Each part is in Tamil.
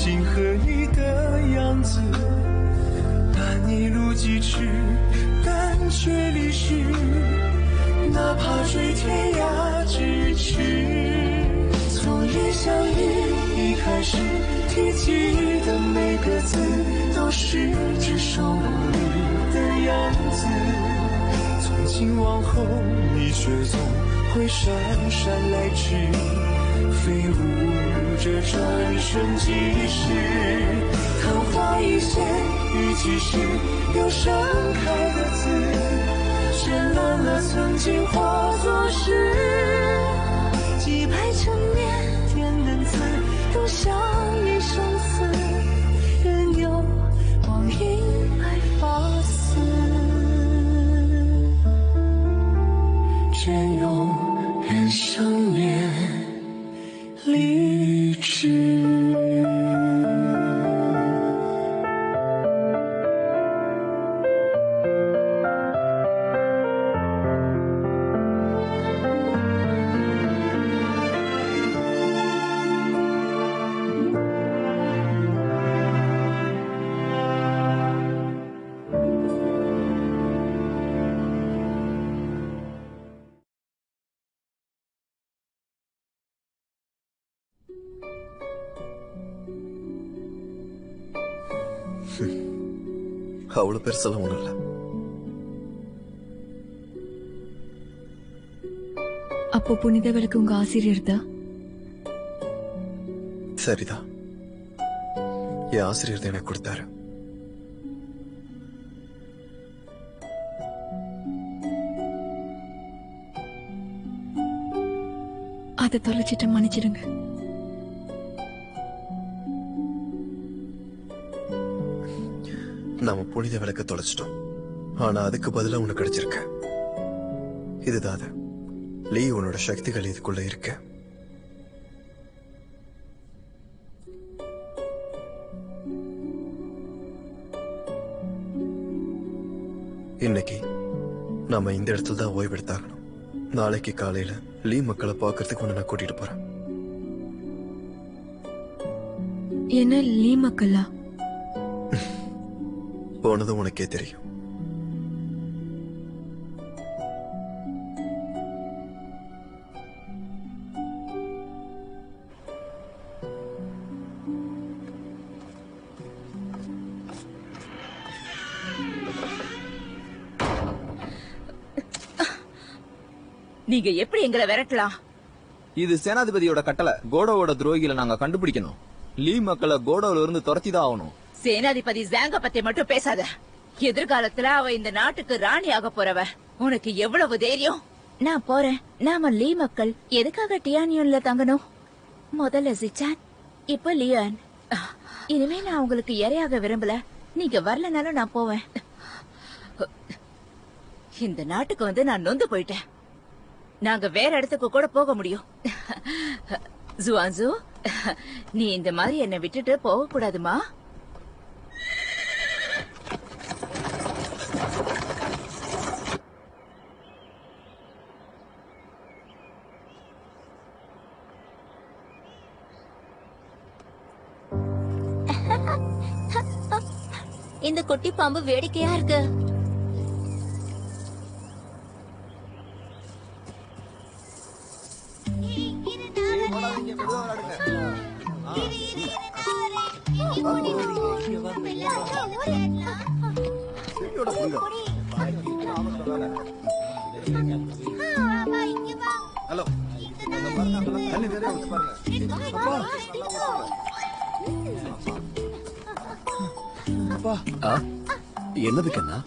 今和你的样子，伴你路几尺，但却离世，哪怕追天涯咫尺。从一相遇一开始，提及的每个字，都是只手不离的样子。从今往后，你却总会姗姗来迟，飞舞着转瞬即逝。昙花一现，于几时又盛开的字，绚烂了曾经化作诗。几百陈年点的字，都像一生死，任由光阴白发丝，隽永人生绵离枝。அவ்வளவு பெருசெல்லாம் ஒண்ணும் இல்ல. அப்போ புனித விளக்கு உங்க ஆசிரியர் தான்? சரிதான், என் ஆசிரியர் தான் எனக்கு கொடுத்தாரு. அதை தொலைச்சிட்டு மன்னிச்சிடுங்க. நாம புனித விளக்க தொலைச்சிட்டோம், ஆனா அதுக்கு பதிலா உனக்கு கிடைச்சிருக்க. இதுதான் அது. லீ, உன்னோட சக்திகள் இதுக்குள்ள இருக்கு. இன்னைக்கு நாம இந்த இடத்துல தான் ஓய்வெடுத்தாகணும். நாளைக்கு காலையில லீ மக்களை பார்க்கறதுக்கு உன்னை நான் கூட்டிட்டு போறேன். என்ன லீ மக்களா? போனதும் உனக்கே தெரியும். நீங்க எப்படி எங்களை விரட்டலாம்? இது சேனாதிபதியோட கட்டளை. கோடோவோட துரோகிகளை நாங்க கண்டுபிடிக்கணும். லீ மக்களை கோடோல இருந்து துரத்திதான் ஆகணும். சேனாதிபதி ஜாங்க பத்தி மட்டும் பேசாத. எதிர்காலத்துல அவ இந்த நாட்டுக்கு ராணி ஆக போறவ. உனக்கு எவ்வளவு தைரியம்? நான் போறேன். நாம லீ மக்கள் எதுக்காக டியானியன்ல தங்கணும்? முதல்ல ஜிச்சான், இப்ப லியான். இனிமே நான் உங்களுக்கு இரையாக விரும்பல. நீங்க வரலனாலும் நான் போவேன். இந்த நாட்டுக்கு வந்து நான் நொந்து போயிட்டேன். நாங்க வேற இடத்துக்கு கூட போக முடியும். ஜுவான்சு, நீ இந்த மாதிரி என்னை விட்டுட்டு போக கூடாதுமா. இந்த குட்டி பாம்பு வேடிக்கையா இருக்கு. ஹலோ, என்னது கண்ணா?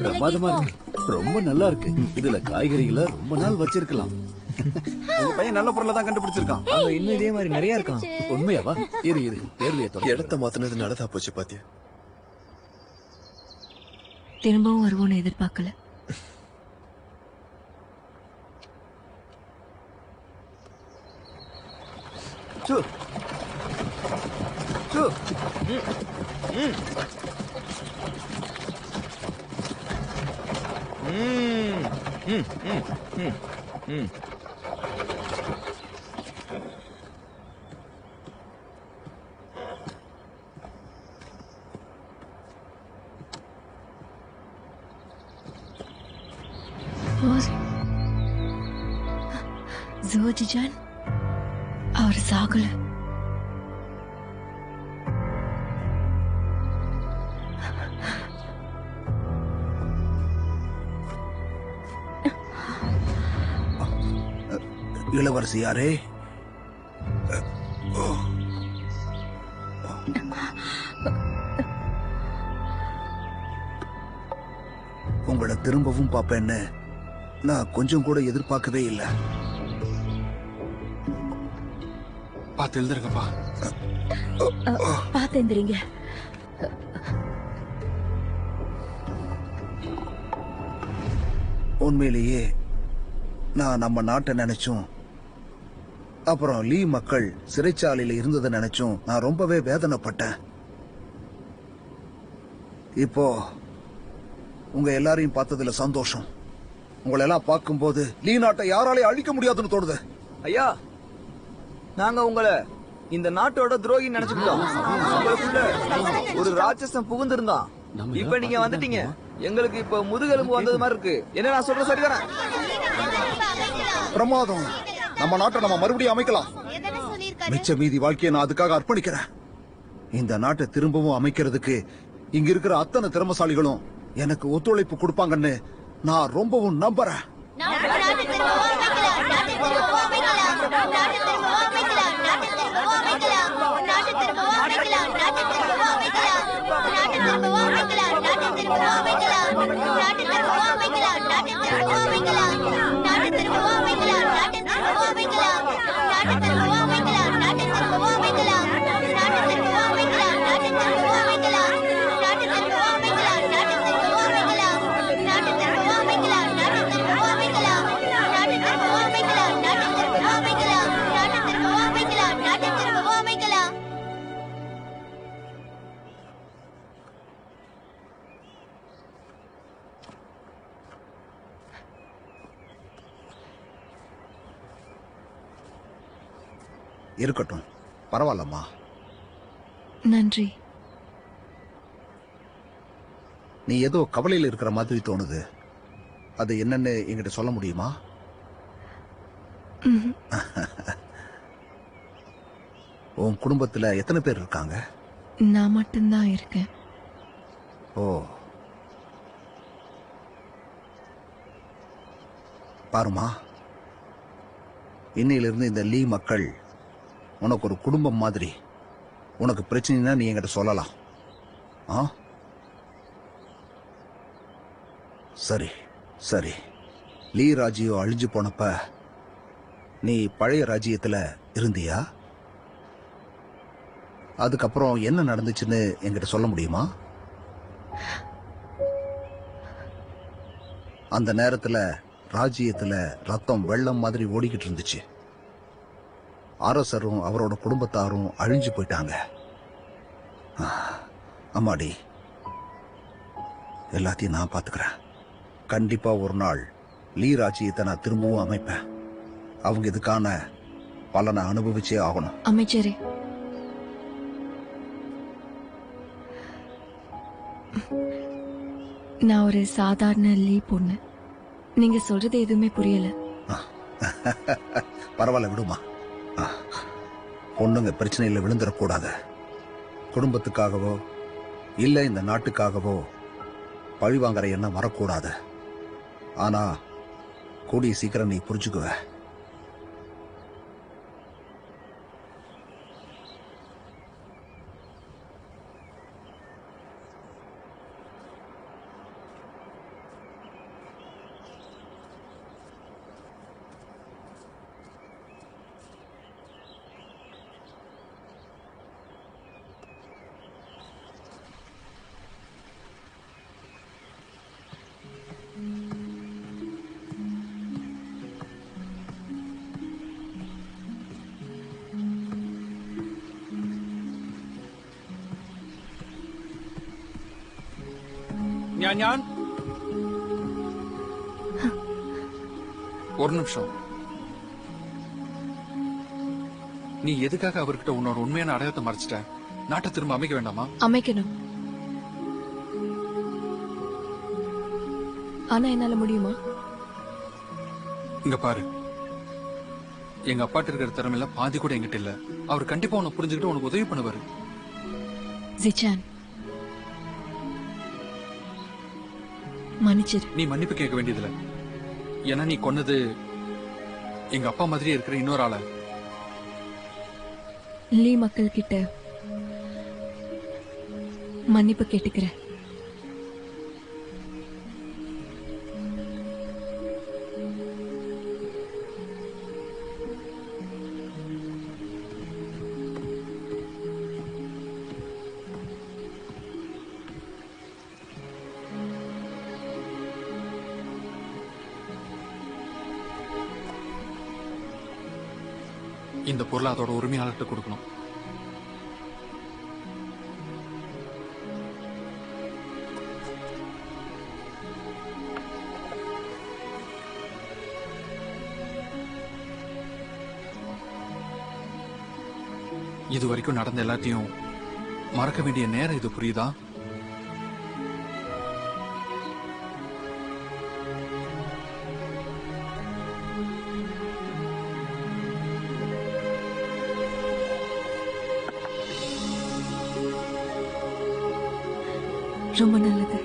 பிரமாதமா இருக்கு, ரொம்ப நல்லா இருக்கு. இதுல காய்கறிகளை ரொம்ப நாள் வச்சிருக்கலாம். உங்க பையன் நல்ல பொருளை தான் கண்டுபிடிச்சிருக்கான். அங்க இன்னும் இதே மாதிரி நிறைய இருக்கான். உண்மையாவா? இரு இரு, இடத்த மாத்தினது நல்லதா போச்சு பாத்தியா? திரும்பவும் வருவோன்னு எதிர்பார்க்கல. ம், ம், ம், ம். ஜோஜிஜான் அவர் சாகல. இளவரசியாரே, உங்களை திரும்பவும் பாப்பேன்னு நான் கொஞ்சம் கூட எதிர்பார்க்கவே இல்லை. பார்த்து எழுதுறங்கப்பா. பார்த்து எந்திரிங்க. உண்மையிலேயே நான் நம்ம நாட்டை நினைச்சும் அப்புறம் லீ மக்கள் சிறைச்சாலையில இருந்ததை நினைச்சும் நான் ரொம்பவே வேதனைப்பட்டேன். இப்போ உங்க எல்லாரையும் பார்த்ததுல சந்தோஷம். உங்களை எல்லாம் பார்க்கும்போது லீ நாட்டை யாராலையும் அழிக்க முடியாதுன்னு தோணுது. ஐயா, நாங்க உங்களை இந்த நாட்டோட துரோகி நினைச்சுக்கிட்டோம். உங்களுக்குள்ள ஒரு ராட்சசம் புகுந்திருந்தான். இப்ப நீங்க வந்துட்டீங்க. எங்களுக்கு இப்ப முதுகெலும்பு வந்தது மாதிரி இருக்கு. என்ன நான் சொல்ற சரிதானே? பிரமாதம். நம்ம நாட்டை நம்ம மறுபடியும் அமைக்கலாம். மிச்ச மீதி வாழ்க்கையை நான் அதுக்காக அர்ப்பணிக்கிறேன். இந்த நாட்டை திரும்பவும் அமைக்கிறதுக்கு இங்க இருக்கிற அத்தனை திறமசாலிகளும் எனக்கு ஒத்துழைப்பு கொடுப்பாங்கன்னு நான் ரொம்பவும் நம்புறேன். இருக்கட்டும், பரவாயில்லம்மா. நன்றி. நீ ஏதோ கவலையில் இருக்கிற மாதிரி தோணுது. அது என்னன்னு என்கிட்ட சொல்ல முடியுமா? உன் குடும்பத்துல எத்தனை பேர் இருக்காங்க? நான் மட்டும்தான் இருக்கேன். ஓ, பாருமா, இன்னையிலிருந்து இந்த லீ மக்கள் உனக்கு ஒரு குடும்பம் மாதிரி. உனக்கு பிரச்சனைனா நீ என்கிட்ட சொல்லலாம். ஆ, சரி சரி. லீ ராஜ்யம் அழிஞ்சு போனப்ப நீ பழைய ராஜ்யத்துல இருந்தியா? அதுக்கப்புறம் என்ன நடந்துச்சுன்னு என்கிட்ட சொல்ல முடியுமா? அந்த நேரத்துல ராஜ்யத்துல ரத்தம் வெள்ளம் மாதிரி ஓடிக்கிட்டு இருந்துச்சு. அரசரும் அவரோட குடும்பத்தாரும் அழிஞ்சு போயிட்டாங்க. அம்மாடி, எல்லாத்தையும் நான் பாத்துக்கிறேன். கண்டிப்பா ஒரு நாள் லீ ராஜ்யத்தை நான் திரும்பவும் அமைப்பேன். அவங்க இதுக்கான பலனை அனுபவிச்சே ஆகணும். அமைச்சரே, நான் ஒரு சாதாரண லீ பொண்ணு. நீங்க சொல்றது எதுவுமே புரியல. பரவாயில்ல, விடுமா. பொண்ணுங்க பிரச்சனையில விழுந்துடக்கூடாது. குடும்பத்துக்காகவோ இல்ல இந்த நாட்டுக்காகவோ பழிவாங்கிற எண்ணம் வரக்கூடாது. ஆனா கூடிய சீக்கிரம் நீ புரிஞ்சுக்குவ. ஒரு நிமிஷம். நீ எதுக்காக அவர்கிட்ட உன்னோட உண்மையான அடையாளத்தை மறைச்சிட்ட? நாட்டை திரும்ப அமைக்க வேண்டாமா? அமைக்கணும். ஆனா என்னால முடியுமா? இங்க பாரு, எங்க அப்பாட்ட இருக்கிற திறமையில பாதி கூட என்கிட்ட இல்ல. அவர் கண்டிப்பா உன்னை புரிஞ்சுக்கிட்டு உனக்கு உதவி பண்ணுவாரு. ஜிச்சான், மன்னிச்சிரு. நீ மன்னிப்பு கேட்க வேண்டியதில்ல. ஏன்னா நீ கொன்னது எங்க அப்பா மாதிரியே இருக்கிற இன்னொரு ஆள. லீ மக்கள் கிட்ட மன்னிப்பு கேட்டுக்கிறேன். இந்த பொருளை அதோட உரிமையாளர்கிட்ட கொடுக்கணும். இது வரைக்கும் நடந்த எல்லாத்தையும் மறக்க வேண்டிய நேரம் இது, புரியுதா? ரொம்ப நல்லது.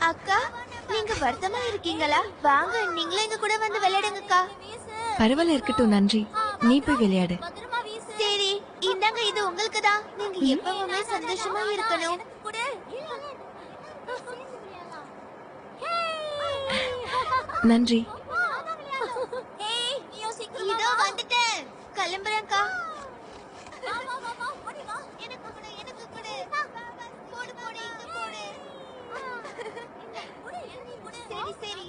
அக்கா, நீங்க வருத்தமா இருக்கீங்களா? வாங்க, நீங்களும் எங்க கூட வந்து விளையாடுங்கக்கா. பரவாயில்ல, இருக்கட்டும். நன்றி. நீ போய் விளையாடு. சரி, இந்தாங்க, இது உங்களுக்கு தான். நீங்க எப்பவுமே சந்தோஷமா இருக்கணும். நன்றி. இதோ வந்துட்டேன். கிளம்புறேன்க்கா. சரி சரி.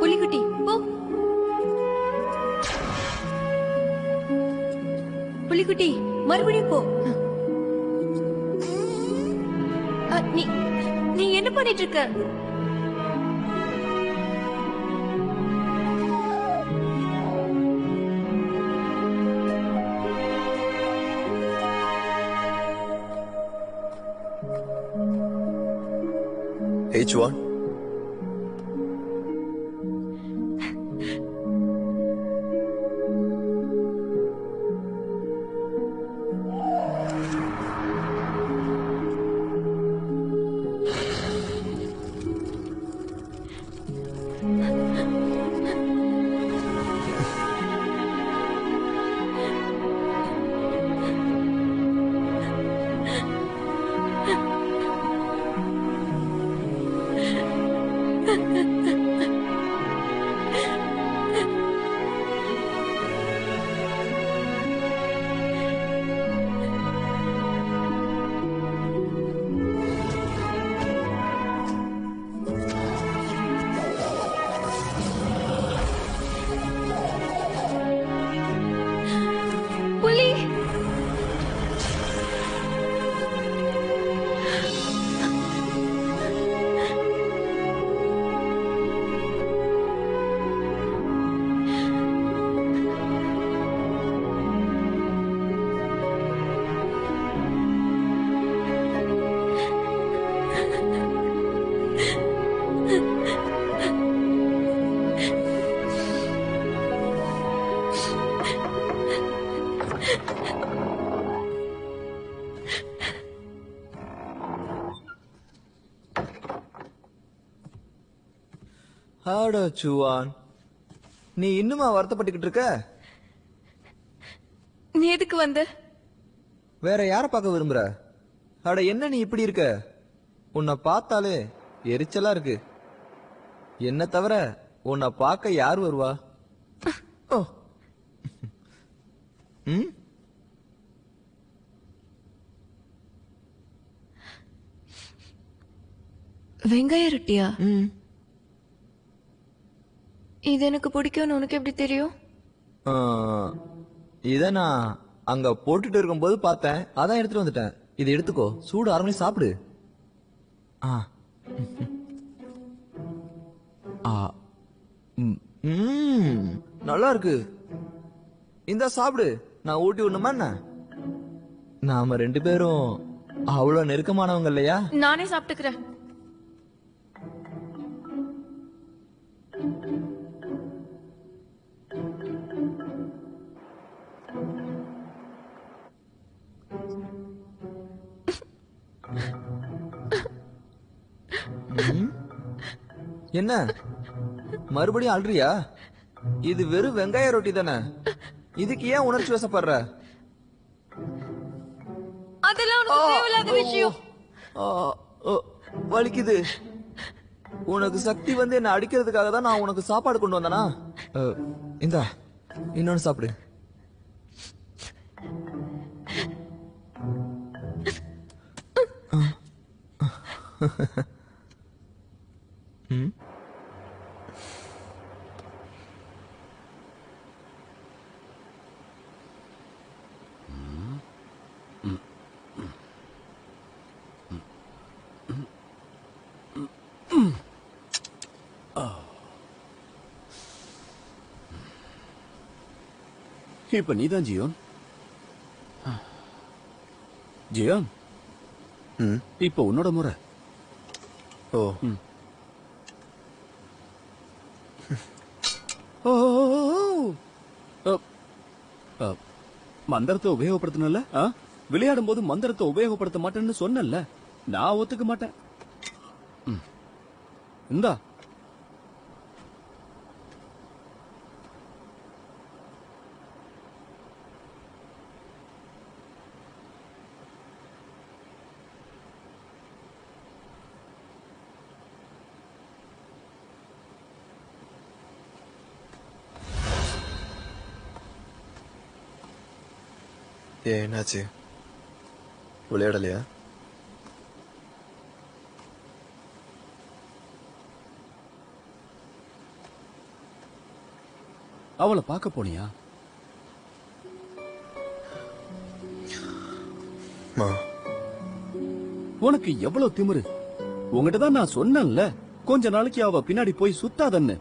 புலிக்குட்டி, போ. புலிக்குட்டி, மறுபடியும் போ. நீ நீ என்ன பண்ணிட்டு இருக்க? H1. ஆடா சுவான், நீ இன்னுமா வருத்தப்பட்டுக்கிட்டு இருக்க? நீ எதுக்கு வந்த? வேற யார பார்க்க விரும்புற? அட என்ன நீ இப்படி இருக்க? உன்னை பார்த்தாலே எரிச்சலா இருக்கு. என்ன தவிர உன்னை பார்க்க யார் வருவா? ஓ. ம்? வெங்காய ரொட்டியா? ம். இது எனக்கு பிடிக்கும்னு உனக்கு எப்படி தெரியும்? ஆ, இத நான் அங்க போட்டுட்டு இருக்கும்போது பார்த்தேன், அதான் எடுத்துட்டு வந்துட்டேன். இதை எடுத்துக்கோ, சூடு 1/2 மணி சாப்பிடு. ஆ. ஆ. நல்லா இருக்கு. இந்த சாப்பிடு, நான் ஊட்டி விடணுமா என்ன? நாம 2 பேரும் அவ்வளவு நெருக்கமானவங்க இல்லையா? நானே சாப்பிட்டுக்கிறேன். என்ன மறுபடியும் அல்றியா? இது வெறும் வெங்காய ரொட்டி தானே, இதுக்கு ஏன் உணர்ச்சி வசப்படுற? அதெல்லாம் உனக்கு தேவையில்லாத விஷயம். வலிக்குது. உனக்கு சக்தி வந்து என்ன அடிக்கிறதுக்காக தான் நான் உனக்கு சாப்பாடு கொண்டு வந்தனா? இந்தா இன்னொன்னு சாப்பிடு. இப்ப நீதான் ஜியோன். ஜியோன், இப்ப உன்னோட முறை. ஓ. மந்திரத்தை உபயோகப்படுத்தணும்ல? விளையாடும் போது மந்திரத்தை உபயோகப்படுத்த மாட்டேன்னு சொன்னல, நான் ஒத்துக்க மாட்டேன். இந்தா. ஏன் என்னாச்சு? விளையாடலையா? அவளை பார்க்க போனியா? உனக்கு எவ்வளவு திமிரு? உங்ககிட்ட தான் நான் சொன்னேன்ல, கொஞ்ச நாளைக்கு அவ பின்னாடி போய் சுத்தாதன்னு.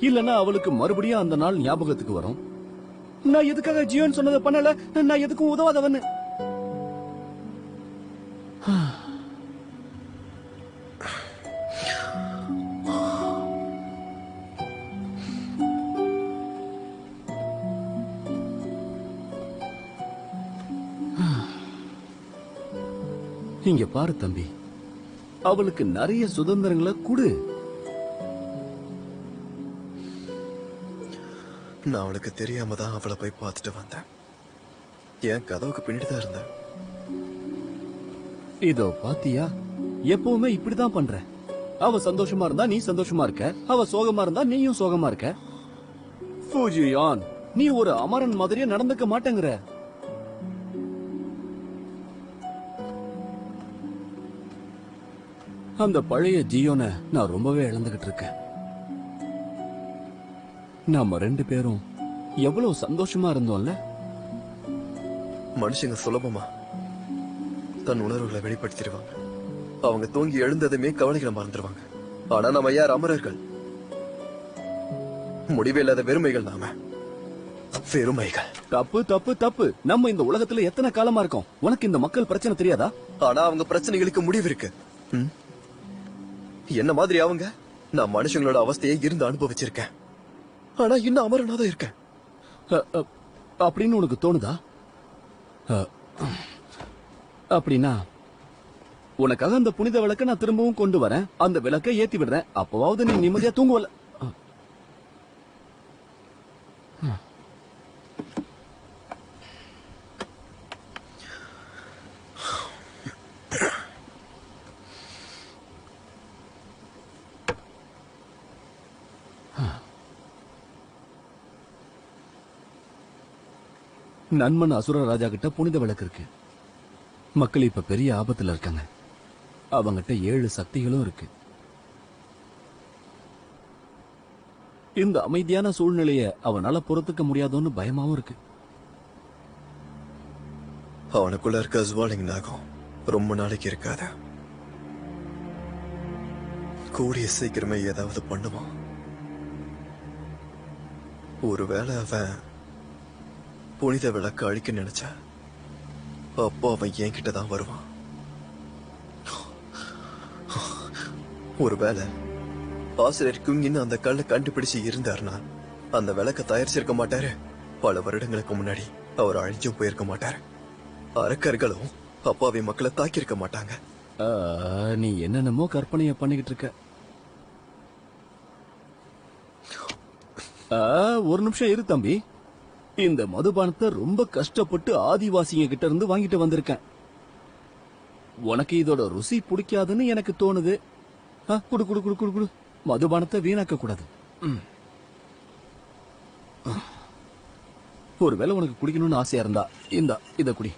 இல்லன்னா அவளுக்கு மறுபடியும் அந்த நாள் ஞாபகத்துக்கு வரும். நான் எதுக்காக ஜியோன் சொன்னதை பண்ணல, நான் எதுக்கும் உதவாதவன்னு. இங்க பாரு தம்பி, அவளுக்கு நிறைய சுதந்திரங்களை கொடு. நான் அவளுக்கு தெரியாம தான் அவளை போய் பார்த்துட்டு வந்தேன். என் கதவுக்கு பின்னாடி தான் இருந்தேன். இதோ பாத்தியா, எப்பவுமே இப்படிதான் பண்ற. அவ சந்தோஷமா இருந்தா நீ சந்தோஷமா இருக்க, அவ சோகமா இருந்தா நீயும் சோகமா இருக்க. ஃபூஜியான், நீ ஒரு அமரன் மாதிரியே நடந்துக்க மாட்டேங்கிற. அந்த பழைய ஜியோனை நான் ரொம்பவே இழந்துகிட்டு இருக்கேன். நாம 2 பேரும் எவ்வளவு சந்தோஷமா இருந்தோம்ல. மனுஷங்க சுலபமா தன் உணர்வுகளை வெளிப்படுத்திடுவாங்க. அவங்க தூங்கி எழுந்ததுமே கவலைகளை மறந்துடுவாங்க. ஆனா நம்ம யார் அமரர்கள்? முடிவே இல்லாத வெறுமைகள். நாம வெறுமைகள். தப்பு தப்பு தப்பு. நம்ம இந்த உலகத்துல எத்தனை காலமா இருக்கோம்? உனக்கு இந்த மக்கள் பிரச்சனை தெரியாதா? ஆனா அவங்க பிரச்சனைகளுக்கு முடிவு இருக்கு. என்ன மாதிரி அவங்க? நான் மனுஷங்களோட அவஸ்தையை இருந்து அனுபவிச்சிருக்கேன். ஆனா இன்னும் அமரனாதான் இருக்கேன். அப்படின்னு உனக்கு தோணுதா? அப்படின்னா உனக்காக அந்த புனித விளக்க நான் திரும்பவும் கொண்டு வரேன். அந்த விளக்கை ஏத்தி விடுறேன். அப்பவாவது நீ நிம்மதியா தூங்குவல. நன்மன் அசுர ராஜா கிட்ட புனித விளக்கு இருக்கு. மக்கள் இப்ப பெரிய ஆபத்துல இருக்காங்க. அவங்கிட்ட 7 சக்திகளும் இருக்கு. இந்த அமைதியான சூழ்நிலைய அவனால பொறுத்துக்க முடியாதோன்னு பயமாவும் இருக்கு. அவனுக்குள்ள இருக்க அஸ்வாலிங் நாகம் ரொம்ப நாளைக்கு இருக்காத. கூடிய சீக்கிரமே ஏதாவது பண்ணுவான். ஒருவேளை அவன் புனித விளக்கு அழிக்க நினைச்சா அப்போ அவன் என்கிட்ட தான் வருவான். ஒருவேளை ஆசிரியர் குங்கின்னு அந்த கல்லை கண்டுபிடிச்சு இருந்தாருன்னா அந்த விளக்க தயாரிச்சிருக்க மாட்டாரு. பல வருடங்களுக்கு முன்னாடி அவர் அழிஞ்சும் போயிருக்க மாட்டாரு. அரக்கர்களும் அப்பாவி மக்களை தாக்கியிருக்க மாட்டாங்க. நீ என்னென்னமோ கற்பனைய பண்ணிக்கிட்டு இருக்க. ஒரு நிமிஷம் இரு தம்பி. இந்த மதுபானத்தை ரொம்ப கஷ்டப்பட்டு ஆதிவாசிங்க கிட்ட இருந்து வாங்கிட்டு வந்திருக்கேன். உனக்கு இதோட ருசி பிடிக்காதுன்னு எனக்கு தோணுது. குடு குடு குடு குடு குடு. மதுபானத்தை வீணாக்க கூடாது. ஒருவேளை உனக்கு குடிக்கணும்னு ஆசையா இருந்தா இத குடி.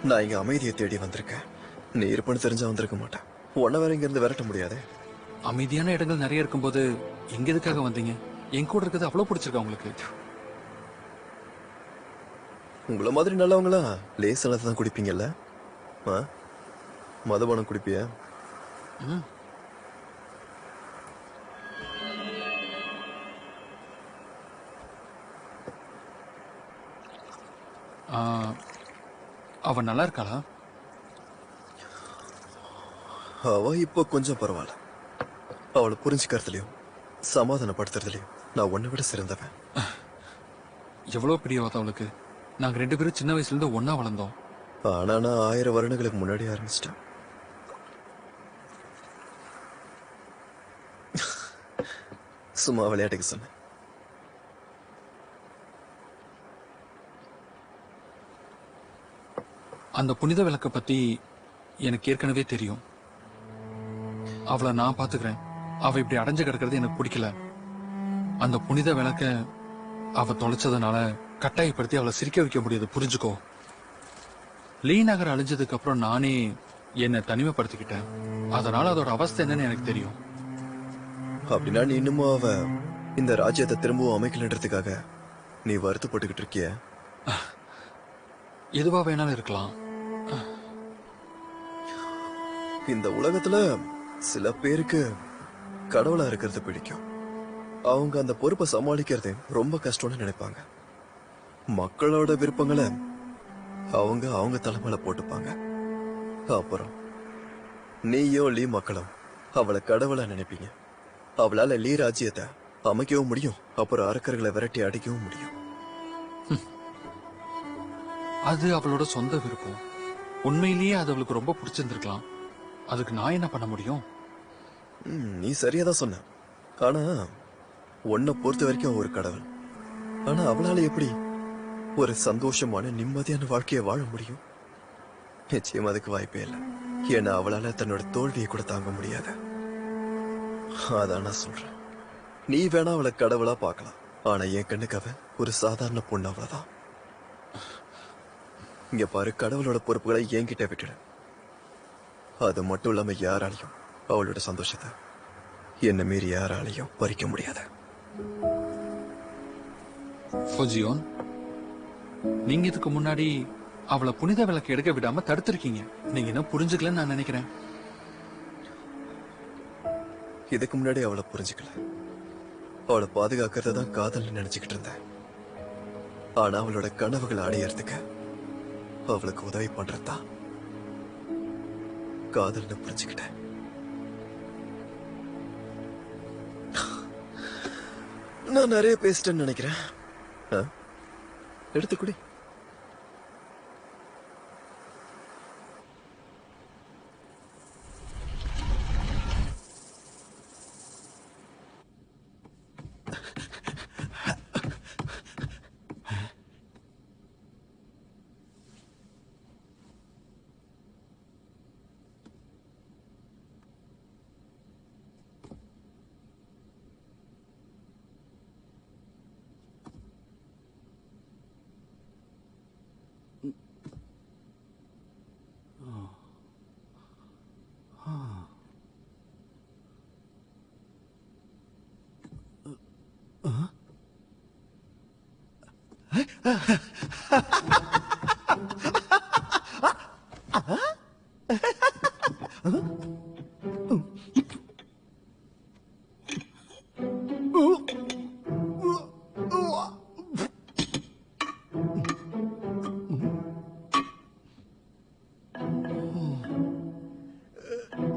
நான் இங்க அமைதியை தேடி வந்திருக்கேன். நீ இருப்பன்னு தெரிஞ்சா வந்திருக்க மாட்டேன். உன்ன வேற இங்க இருந்து விரட்ட முடியாது. அமைதியான இடங்கள் நிறைய இருக்கும்போது எங்க எதுக்காக வந்தீங்க? என் கூட இருக்கிறது அவ்வளவு பிடிச்சிருக்கா உங்களுக்கு? உங்களை மாதிரி நல்லவங்களா லேசானதை தான் குடிப்பீங்கல்ல? மதுபானம் குடிப்பிய? அவ நல்லா இருக்காளா? அவ இப்போ கொஞ்சம் பரவாயில்ல. அவளை புரிஞ்சுக்கிறதுலயும் சமாதானப்படுத்துறதுலயும் நான் உன்னை விட சிறந்தவன். எவ்வளவு பிரியவாத அவளுக்கு. நாங்க 2 பேரும் சின்ன வயசுல இருந்து ஒன்னா வளர்ந்தோம். ஆனா நான் 1000 வருடங்களுக்கு முன்னாடி ஆரம்பிச்சிட்டேன். சும்மா விளையாட்டுக்கு சொன்னேன். அந்த புனித விளக்க பத்தி எனக்கு ஏற்கனவே தெரியும். அவளை நான் பாத்துக்கிறேன். அவ இப்படி அடைஞ்சு கிடக்கிறது எனக்கு பிடிக்கல. அந்த புனித விளக்க அவ தொலைச்சதுனால கட்டாயப்படுத்தி அவளை சிரிக்க வைக்க முடியாது, புரிஞ்சுக்கோ. லீ நகர் அழிஞ்சதுக்கு அப்புறம் நானே என்னை தனிமைப்படுத்திக்கிட்டேன். அதனால அதோட அவஸ்தை என்னன்னு எனக்கு தெரியும். அப்படின்னா நீ இன்னமும் அவ இந்த ராஜ்யத்தை திரும்பவும் அமைக்கலன்றதுக்காக நீ வருத்தப்பட்டுக்கிட்டு இருக்கிய? எதுவா வேணாலும் இருக்கலாம். இந்த உலகத்துல சில பேருக்கு கடவுளா இருக்கிறது பிடிக்கும். அவங்க அந்த பொறுப்பை சமாளிக்கிறது ரொம்ப கஷ்டம்னு நினைப்பாங்க. மக்களோட விருப்பங்களை அவங்க தலைமையில போட்டுப்பாங்க. அப்புறம் நீயோ லீ மக்களும் அவளை கடவுளா நினைப்பீங்க. அவளால லீ ராஜ்யத்தை அமைக்கவும் முடியும், அப்புறம் அரக்கர்களை விரட்டி அடிக்கவும் முடியும். அது அவளோட சொந்த விருப்பம். உண்மையிலேயே அது அவளுக்கு ரொம்ப பிடிச்சிருந்திருக்கலாம். அதுக்கு நான் என்ன பண்ண முடியும்? நீ சரியாதான் சொன்ன. ஆனா உன்னை பொறுத்த வரைக்கும் ஒரு கடவுள். ஆனா அவளால எப்படி ஒரு சந்தோஷமான நிம்மதியான வாழ்க்கையை வாழ முடியும்? நிச்சயம் அதுக்கு வாய்ப்பே இல்லை. ஏன்னா அவளால தன்னோட தோல்வியை கூட தாங்க முடியாது. அதான் நான் சொல்றேன், நீ வேணா அவளை கடவுளா பார்க்கலாம். ஆனா என் கண்ணுக்கு அவ ஒரு சாதாரண பொண்ணு, அவ்வளவுதான். இங்க பாரு, கடவுளோட பொறுப்புகளை என்கிட்ட விட்டுடு. அது மட்டும் இல்லாம யாராலையும் அவளோட சந்தோஷத்தை என்ன மீறி யாராலையும் பறிக்க முடியாது. ஃபோஜியோன், நீங்க இதுக்கு முன்னாடி அவளை புனித விளக்கு எடுக்க விடாம தடுத்திருக்கீங்க. நீங்க என்ன புரிஞ்சுக்கலன்னு நான் நினைக்கிறேன். இதுக்கு முன்னாடி அவளை புரிஞ்சுக்கல. அவளை பாதுகாக்கிறத தான் காதல்னு நினைச்சுக்கிட்டு இருந்தேன். ஆனா அவளோட கனவுகளை அடையறதுக்கு அவளுக்கு உதவி பண்றதுதான் காதல்னு புரிஞ்சுக்கிட்டேன். நான் நிறைய பேசிட்டேன்னு நினைக்கிறேன். எடுத்துக்குடி.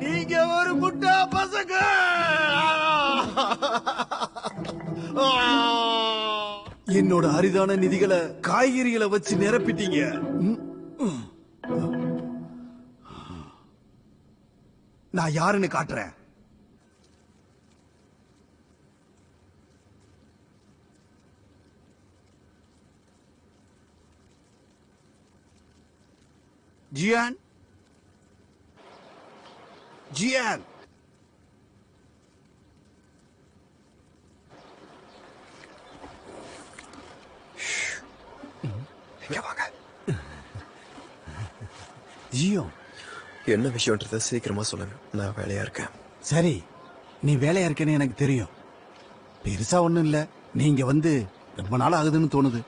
நீங்க ஒரு முட்டா பசங்க. என்னோட அரிதான நிதிகளை காய்கறிகளை வச்சு நிரப்பிட்டீங்க. நான் யாருன்னு காட்டுறேன். ஜியான், ஜியான், இங்க வாங்க. ஜியோ, என்ன விஷயம்ன்றத சீக்கிரமா சொல்லுங்க. நான் வேலையா இருக்கேன். சரி, நீ வேலையா இருக்கேன்னு எனக்கு தெரியும். பெருசா ஒண்ணும் இல்ல. நீங்க வந்து ரொம்ப நாள் ஆகுதுன்னு தோணுது.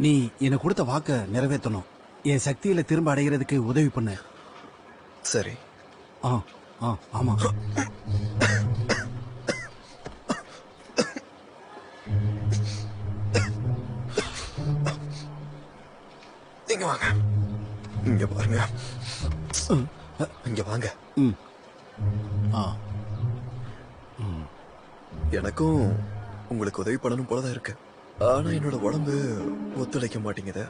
நீ எனக்கு கொடுத்த வாக்க நிறைவேற்றணும். என் சக்தியில திரும்ப அடைகிறதுக்கு உதவி பண்ண. சரி. ஆமா. இங்க வாங்க. இங்க பாருங்க. இங்க வாங்க. எனக்கும் உங்களுக்கு உதவி பண்ணணும் போலதான் இருக்கு. ஆனா என்னோட உடம்பு ஒத்துழைக்க மாட்டேங்குது.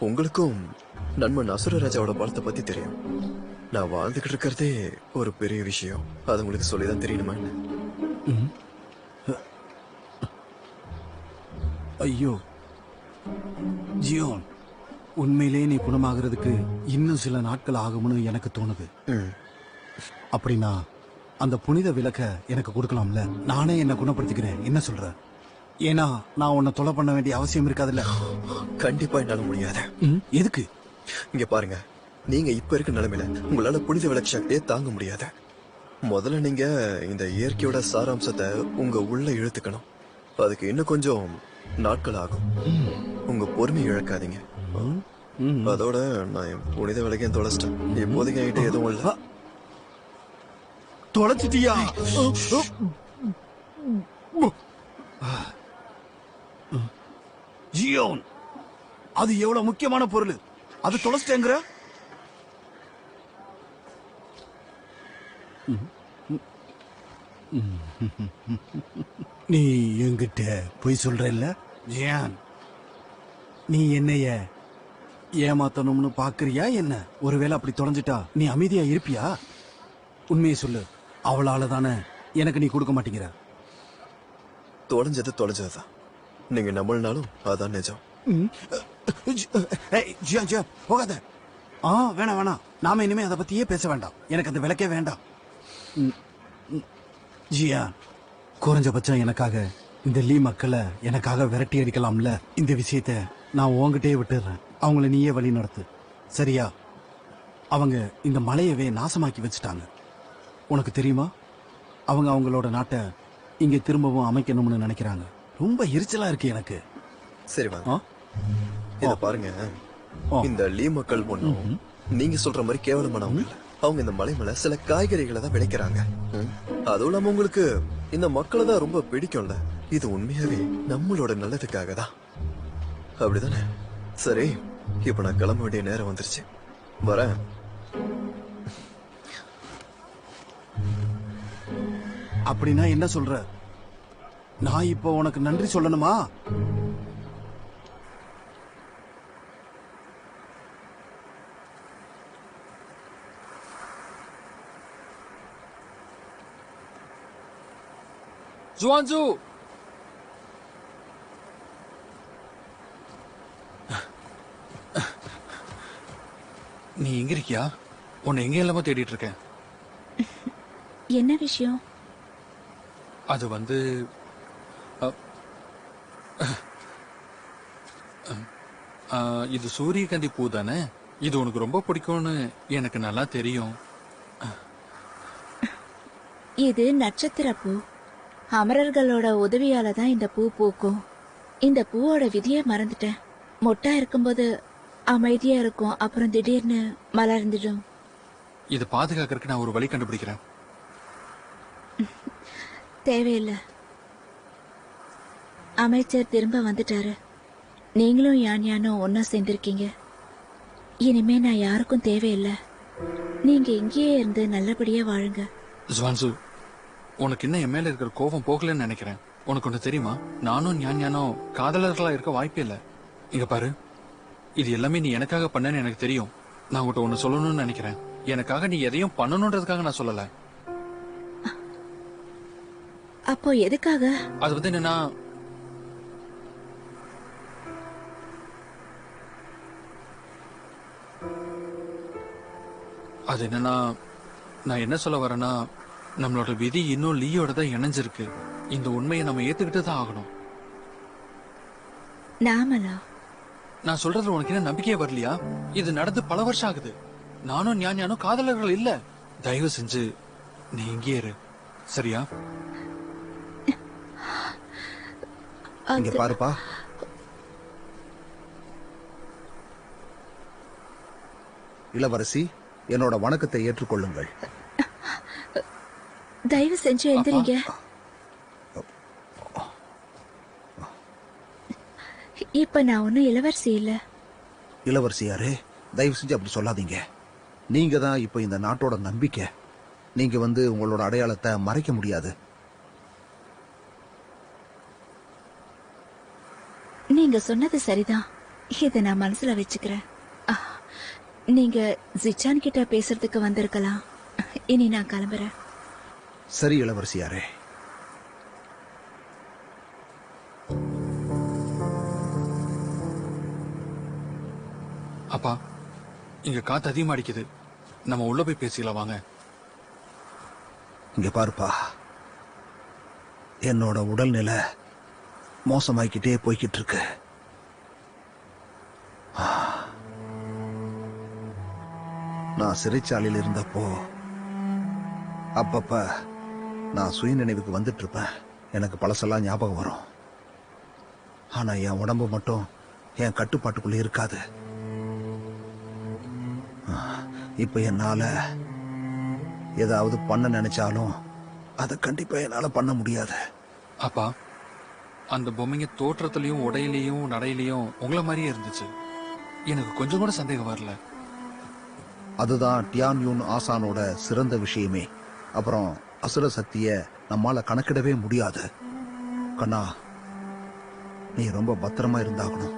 உங்களுக்கும் நண்பன் அசுரராஜாவோட பலத்தை பத்தி தெரியும். நான் வாழ்ந்துகிட்டு இருக்கிறதே ஒரு பெரிய விஷயம். அது உங்களுக்கு சொல்லிதான் தெரியணுமா என்ன? ஐயோ ஜியோன், உண்மையிலேயே நீ குணமாகிறதுக்கு இன்னும் சில நாட்கள் ஆகும்னு எனக்கு தோணுது. அப்படின்னா அந்த புனித விளக்க எனக்கு கொடுக்கலாம்ல? நானே என்ன குணப்படுத்திக்கிறேன். என்ன சொல்ற? ஏன்னா நான் உன்னை தொலை பண்ண வேண்டிய அவசியம் இருக்காதுல்ல. கண்டிப்பா என்னால முடியாது. எதுக்கு? இங்க பாருங்க, நீங்க இப்ப இருக்க நிலைமையில உங்களால புனித விளக்கு சக்தியை தாங்க முடியாது. முதல்ல நீங்க இந்த இயற்கையோட சாராம்சத்தை உங்க உள்ள இழுத்துக்கணும். அதுக்கு இன்னும் கொஞ்சம் நாட்கள் ஆகும். உங்க பொறுமை இழக்காதீங்க. அதோட நான் என் புனித விளக்கையும் தொலைச்சிட்டேன். இப்போதைக்கு என்கிட்ட எதுவும் இல்ல. தொலைச்சிட்டியா? ஜியோன், அது எவ்வளவு முக்கியமான பொருள். அது தொலைச்சிட்டேங்கிற? நீ என்கிட்ட பொய் சொல்ற இல்ல ஜியான்? நீ என்னைய ஏமாத்தணும்னு பாக்குறியா என்ன? ஒருவேளை அப்படி தொலைஞ்சிட்டா நீ அமைதியா இருப்பியா? உண்மையை சொல்லு. அவளால தானே எனக்கு நீ கொடுக்க மாட்டேங்கிற. தொலைஞ்சதுதான். நீங்க நம்மளாலும் அதான் நிஜம். போகாத. வேணாம். நாம இனிமே அதை பத்தியே பேச வேண்டாம். எனக்கு அந்த விளக்கே வேண்டாம். ஜியா, குறைஞ்சபட்சம் எனக்காக இந்த லீ மக்களை எனக்காக விரட்டி அடிக்கலாம்ல? இந்த விஷயத்த நான் உன்கிட்டயே விட்டுடுறேன். அவங்கள நீயே வழி நடத்து, சரியா? அவங்க இந்த மலையவே நாசமாக்கி வச்சுட்டாங்க. உனக்கு தெரியுமா? அவங்க அவங்களோட நாட்டை இங்க திரும்பவும் அமைக்கணும்னு நினைக்கிறாங்க. ரொம்ப எரிச்சலா இருக்கு எனக்கு. சரி வாங்க, இத பாருங்க. இந்த லீ மக்கள் ஒண்ணும் நீங்க சொல்ற மாதிரி கேவலமானவங்க இல்ல. அவங்க இந்த மலை மேல சில காய்கறிகளை தான் விளைக்கிறாங்க. அதுவும் இல்லாம உங்களுக்கு இந்த மக்களை தான் ரொம்ப பிடிக்கும்ல. இது உண்மையாவே நம்மளோட நல்லதுக்காக தான், அப்படிதானே? சரி, இப்ப நான் கிளம்ப வேண்டிய நேரம் வந்துருச்சு. வரேன். அப்படின்னா என்ன சொல்ற? நான் இப்போ உனக்கு நன்றி சொல்லணுமா? ஜுவான்ஜு, நீ எங்க இருக்கியா? உன்னை எங்க இல்லாம தேடிட்டு இருக்கேன். என்ன விஷயம்? அது வந்து இது சூரியகாந்தி பூ தானே? இது உனக்கு ரொம்ப பிடிக்கும்னு எனக்கு நல்லா தெரியும். இது நட்சத்திர பூ. அமரர்களோட உதவியால தான் இந்த பூ பூக்கும். இந்த பூவோட விதியை மறந்துட்டேன். மொட்டா இருக்கும்போது அமைதியா இருக்கும், அப்புறம் திடீர்னு மலர்ந்துடும். இதை பாதுகாக்கிறதுக்கு நான் ஒரு வழி கண்டுபிடிக்கிறேன். தேவையில்லை. அமைச்சர் திரும்ப வந்துட்டாரு. நீங்களும் யானும் ஒன்னா சேர்ந்திருக்கீங்க. இனிமே நான் யாருக்கும் தேவையில்லை. நீங்க இங்கேயே இருந்து நல்லபடியா வாழுங்க. ஜுவான்சு, உனக்கு இன்னும் என் மேல இருக்கிற கோபம் போகலன்னு நினைக்கிறேன். உனக்கு ஒண்ணு தெரியுமா, நானும் ஞானும் காதலர்களா இருக்க வாய்ப்பே இல்லை. இங்க பாரு, இது எல்லாமே நீ எனக்காக பண்ணன்னு எனக்கு தெரியும். நான் உங்கள்கிட்ட ஒண்ணு சொல்லணும்னு நினைக்கிறேன். எனக்காக நீ எதையும் பண்ணணும்ன்றதுக்காக நான் சொல்லல. அப்போ எதுக்காக? அது வந்து என்னன்னா, அது என்னன்னா, நான் என்ன சொல்ல வரேன்னா, நம்மளோட விதி இன்னும் லீயோட தான் இணைஞ்சிருக்கு. இந்த உண்மையை நம்ம ஏத்துக்கிட்டு தான் ஆகணும். நாமலா? நான் சொல்றது உனக்கு என்ன நம்பிக்கையே வரலையா? இது நடந்து பல வருஷம் ஆகுது. நானும் ஞானும் காதலர்கள் இல்ல. தயவு செஞ்சு நீ இங்கே இரு, சரியா? இங்க பாருப்பா, இளவரசி, என்னோட வணக்கத்தை ஏற்றுக்கொள்ளுங்கள். தயவு செஞ்சு எந்திரிங்க. இப்ப நான் ஒன்னும் இளவரசி இல்ல. இளவரசியாரே, தயவு செஞ்சு அப்படி சொல்லாதீங்க. நீங்க தான் இப்ப இந்த நாட்டோட நம்பிக்கை. நீங்க வந்து உங்களோட அடையாளத்தை மறைக்க முடியாது. நீங்க சொன்னது சரிதான். இத நான் மனசுல வச்சுக்கிறேன். நீங்க ஜிச்சான் கிட்ட பேசுறதுக்கு வந்திருக்கலாம். இனி நான் கிளம்புறேன். சரி இளவரசியாரே. அப்பா, இங்க காத்து அதிகமா அடிக்குது. நம்ம உள்ள போய் பேசிக்கலாம் வாங்க. இங்க பாருப்பா, என்னோட உடல்நிலை மோசமாய்க்கிட்டே போய்கிட்டு இருக்கு. நான் சிறைச்சாலையில் இருந்தப்போ அப்பப்ப நான் சுய நினைவுக்கு வந்துட்டு இருப்பேன். எனக்கு பழசெல்லாம் ஞாபகம் வரும். ஆனா என் உடம்பு மட்டும் என் கட்டுப்பாட்டுக்குள்ள இருக்காது. இப்ப என்னால ஏதாவது பண்ண நினைச்சாலும் அதை கண்டிப்பா என்னால பண்ண முடியாது. அப்பா, அந்த பொம்மைங்க தோற்றத்திலையும் உடையிலையும் நடையிலையும் உங்களை மாதிரியே இருந்துச்சு. எனக்கு கொஞ்சம் கூட சந்தேகம் வரல. அதுதான் டியான்யூன் ஆசானோட சிறந்த விஷயமே. அப்புறம் அசுர சக்திய நம்மால கணக்கிடவே முடியாது. கண்ணா, நீ ரொம்ப பத்திரமா இருந்தாகணும்.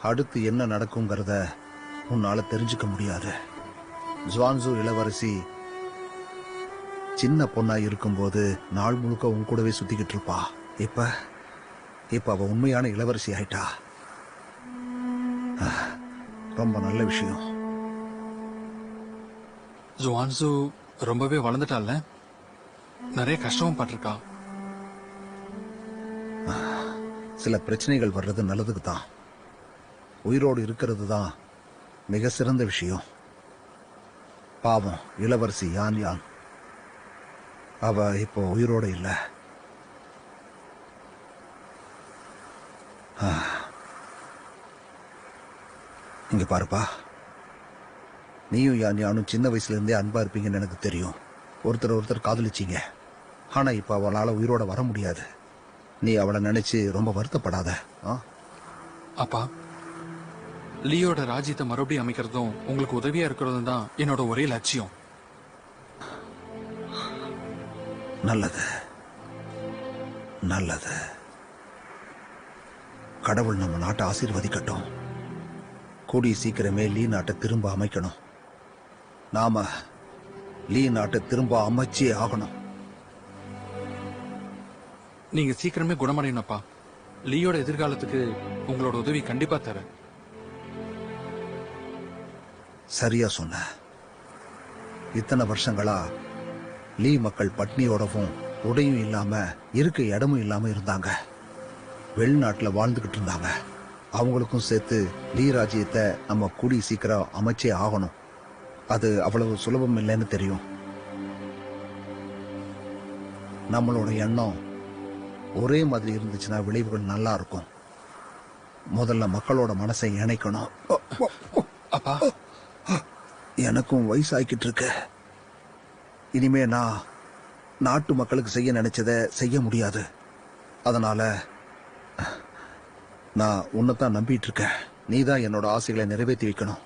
அடுத்து என்ன நடக்குங்கிறத உன்னால தெரிஞ்சுக்க முடியாது. ஜுவான்சு இளவரசி சின்ன பொண்ணா இருக்கும்போது நாள் முழுக்க உன் கூடவே சுத்திக்கிட்டு இருப்பா. இப்ப அவ உண்மையான இளவரசி ஆயிட்டா. ரொம்ப நல்ல விஷயம். ஜுவான்சு ரொம்பவே வளர்ந்துட்டால, நிறைய கஷ்டமும் பட்டிருக்கா. சில பிரச்சனைகள் வர்றது நல்லதுக்கு தான். உயிரோடு இருக்கிறது தான் மிக சிறந்த விஷயம். பாவம் இளவரசி யான் அவ இப்போ உயிரோட இல்ல. இங்க பாருப்பா, நீயும் யானும் சின்ன வயசுல இருந்தே அன்பா இருப்பீங்கன்னு எனக்கு தெரியும். ஒருத்தர் காதலிச்சீங்க. ஆனா இப்ப அவளால உயிரோட வர முடியாது. நீ அவளை நினைச்சு ரொம்ப வருத்தப்படாத. அப்பா, லியோட ராஜ்யத்தை மறுபடியும் அமைக்கிறதும் உங்களுக்கு உதவியா இருக்கிறதும் தான் என்னோட ஒரே லட்சியம். நல்லது நல்லது. கடவுள் நம்ம நாட்டை ஆசீர்வதிக்கட்டும். கூடிய சீக்கிரமே லீ நாட்டை திரும்ப அமைக்கணும். நாம லீ நாட்டை திரும்ப அமைச்சே ஆகணும். நீங்க சீக்கிரமே குணமடையணும்ப்பா. லியோட எதிர்காலத்துக்கு உங்களோட உதவி கண்டிப்பா தரேன். சரியா சொன்ன. இத்தனை வருஷங்களா லீ மக்கள் பட்னியோடவும் உடையும் இல்லாம இருக்க இடமும் இல்லாம இருந்தாங்க. வெளிநாட்டுல வாழ்ந்துகிட்டு இருந்தாங்க. அவங்களுக்கும் சேர்த்து லீ ராஜ்யத்தை நம்ம கூடி சீக்கிரம் அமைச்சே ஆகணும். அது அவ்வளவு சுலபம் இல்லைன்னு தெரியும். நம்மளோட எண்ணம் ஒரே மாதிரி இருந்துச்சுன்னா விளைவுகள் நல்லா இருக்கும். முதல்ல மக்களோட மனசை இணைக்கணும். அப்பா, எனக்கும் வயசாகிக்கிட்டு இருக்கு. இனிமே நான் நாட்டு மக்களுக்கு செய்ய நினைச்சதை செய்ய முடியாது. அதனால நான் உன்னைத்தான் நம்பிட்டு இருக்கேன். நீதான் என்னோட ஆசைகளை நிறைவேற்றி வைக்கணும்.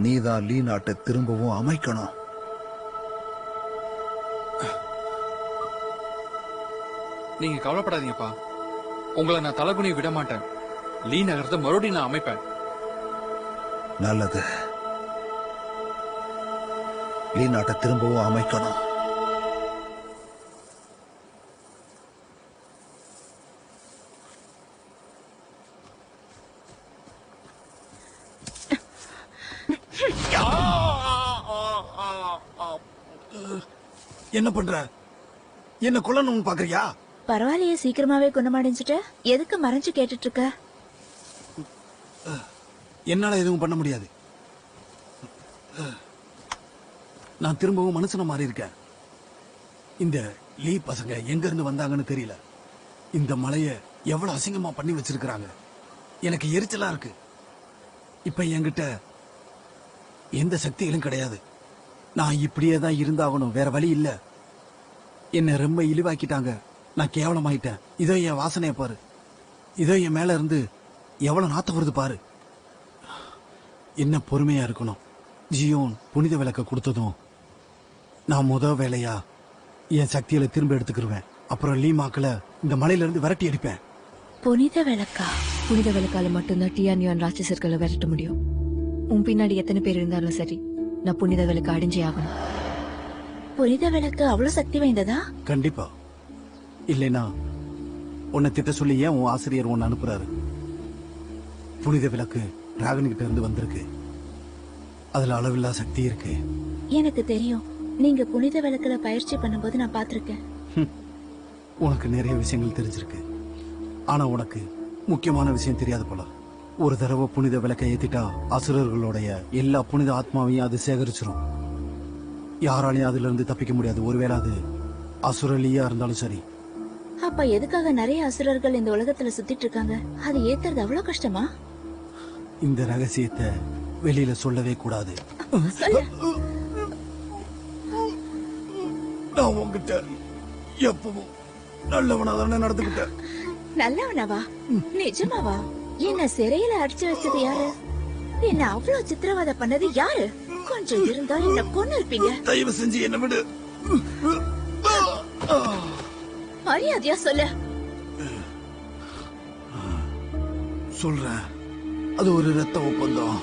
நீதான் லீ நாட்டை திரும்பவும் அமைக்கணும். நீங்க கவலைப்படாதீங்கப்பா. உங்களை நான் தலைகுனி விட மாட்டேன். லீ நகரத்தை மறுபடியும் நான் அமைப்பேன். நல்லது. லீ நாட்டை திரும்பவும் அமைக்கணும். என்ன பண்ற? என்ன கொல்லணும்னு பாக்குறியா? பரவாயில்லையே, சீக்கிரமாவே குணமடைஞ்சிட்ட. எதுக்கு மறைஞ்சு கேட்டுட்டு இருக்க? என்னால எதுவும் பண்ண முடியாது. நான் திரும்பவும் மனுஷன மாறி இருக்கேன். இந்த லீ பசங்க எங்க இருந்து வந்தாங்கன்னு தெரியல. இந்த மலைய எவ்வளவு அசிங்கமா பண்ணி வச்சிருக்காங்க. எனக்கு எரிச்சலா இருக்கு. இப்ப என்கிட்ட எந்த சக்திகளும் கிடையாது. நான் இப்படியே தான் இருந்தாகணும், வேற வழி இல்ல. என்ன ரொம்ப இழிவாக்கிட்டாங்க. நான் கேவலமாயிட்டேன். இதோ என் வாசனைய பாரு. இதோ என் மேல இருந்து எவ்வளவு நாத்தம் வருது பாரு. என்ன பொறுமையா இருக்கணும். ஜியோன் புனித விளக்க கொடுத்ததும் நான் வேலையா என் சக்திகளை திரும்ப எடுத்துக்கிருவேன். அப்புறம் லீ மாக்களை இந்த மலையில இருந்து விரட்டி அடிப்பேன். புனித விளக்கா? புனித விளக்கால மட்டும்தான் டியானியான் ராட்சசர்களை விரட்ட முடியும். உன் பின்னாடி எத்தனை பேர் இருந்தாலும் சரி, நான் புனித விளக்கு அடைஞ்சே ஆகணும். புனித விளக்கு அவ்வளவு சக்தி வாய்ந்ததா? கண்டிப்பா. இல்லைனா உன்னை திட்ட சொல்லி ஏன் உன் ஆசிரியர் உன்னை அனுப்புறாரு? புனித விளக்கு டிராகன் கிட்ட இருந்து வந்திருக்கு. அதுல அளவில்லா சக்தி இருக்கு. எனக்கு தெரியும். நீங்க புனித விளக்குல பயிற்சி பண்ணும்போது நான் பாத்திருக்கேன். உனக்கு நிறைய விஷயங்கள் தெரிஞ்சிருக்கு. ஆனா உனக்கு முக்கியமான விஷயம் தெரியாது போல. ஒரு தடவை புனித விளக்கை ஏத்திட்டா அசுரர்களுடைய எல்லா புனித ஆத்மாவையும் அது சேகரிச்சிரும். யாராலையும் அதுல இருந்து தப்பிக்க முடியாது. ஒருவேளை அது அசுரலியா இருந்தாலும் சரி. அப்ப எதுக்காக நிறைய அசுரர்கள் இந்த உலகத்துல சுத்திட்டு இருக்காங்க? அது ஏத்துறது அவ்வளவு கஷ்டமா? இந்த ரகசியத்தை வெளியில சொல்லவே கூடாது. நான் உங்ககிட்ட எப்பவும் நல்லவனா தானே நடந்துகிட்டேன். நல்லவனவா? நிஜமாவா? என்ன சிறையில அடிச்சு வச்சது யாரு? என்ன அவ்வளவு சித்திரவதை பண்ணது யாரு? கொஞ்சம் இருந்தா என்ன கொன்னு இருப்பீங்க. தயவு செஞ்சு என்ன விடு. மரியாதையா சொல்ல. சொல்றேன். அது ஒரு ரத்த ஒப்பந்தம்.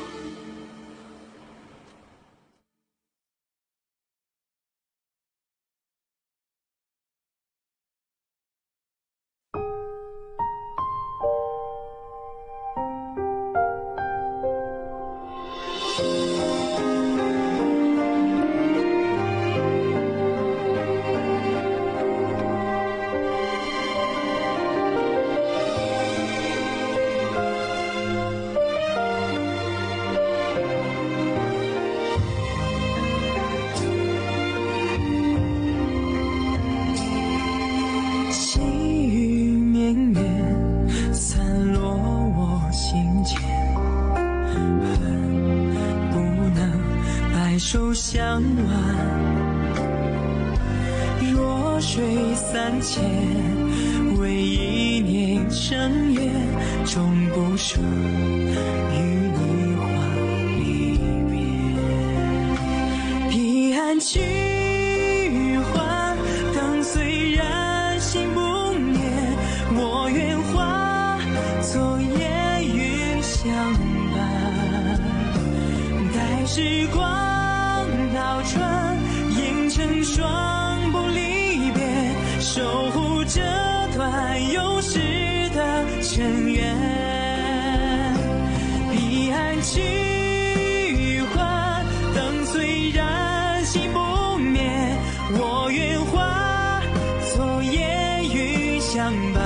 手相挽，弱水三千，为一念成缘，终不舍与你话离别。彼岸去还，灯虽然心不灭，我愿化作烟雨相伴，待时光倒转，映成双不离别，守护这段永世的尘缘。彼岸去还，灯虽然心不灭，我愿化作烟雨相伴，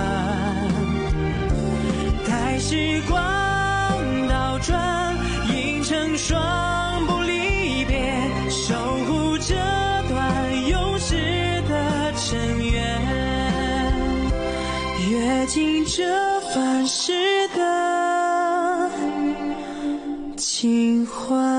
待时光倒转，映成双不离别，守护这段永世的尘凡事的情怀。